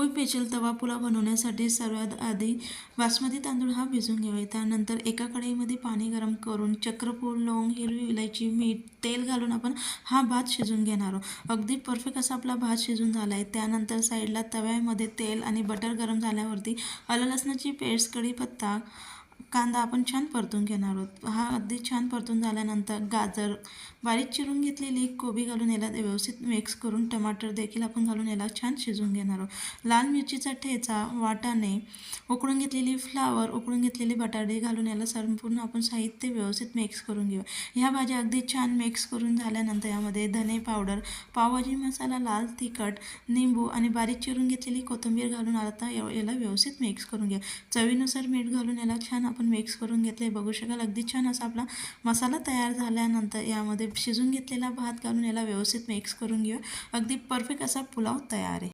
Mumbai special तवा पुलाव बनवण्यासाठी सर्वात आधी बासमती तांदूळ हा भिजवून घ्यावा. त्यानंतर एका कढईमध्ये पाणी गरम करून चक्रफूल, लवंग, हिरवी इलायची, मीठ, तेल घालून आपण हा भात शिजवून घेणार आहोत. अगदी परफेक्ट असा आपला भात शिजून झाला आहे. त्यानंतर साईडला तव्यामध्ये तेल आणि बटर गरम झाल्यावरती आलं लसणाची पेस्ट, कढीपत्ता, कांदा आपण छान परतून घेणार आहोत. हा अगदी छान परतून झाल्यानंतर गाजर, बारीक चिरून घेतलेली कोबी घालून याला व्यवस्थित मिक्स करून टमाटर देखील आपण घालून याला छान शिजवून घेणार आहोत. लाल मिरचीचा ठेचा, वाटाणे, उकळून घेतलेली फ्लावर, उकळून घेतलेले बटाटे घालून याला संपूर्ण आपण साहित्य व्यवस्थित मिक्स करून घेऊ. ह्या भाज्या अगदी छान मिक्स करून झाल्यानंतर यामध्ये धने पावडर, पावभाजी मसाला, लाल तिखट, निंबू आणि बारीक चिरून घेतलेली कोथिंबीर घालून आता याला व्यवस्थित मिक्स करून घ्या. चवीनुसार मीठ घालून याला छान आपण मिक्स करून घेतले. बघू शकाल अगदी छान असा आपला मसाला तयार झाल्यानंतर यामध्ये शिजून घेतलेला भात घालून याला व्यवस्थित मिक्स करून घेऊ. अगदी परफेक्ट असा पुलाव तयार आहे.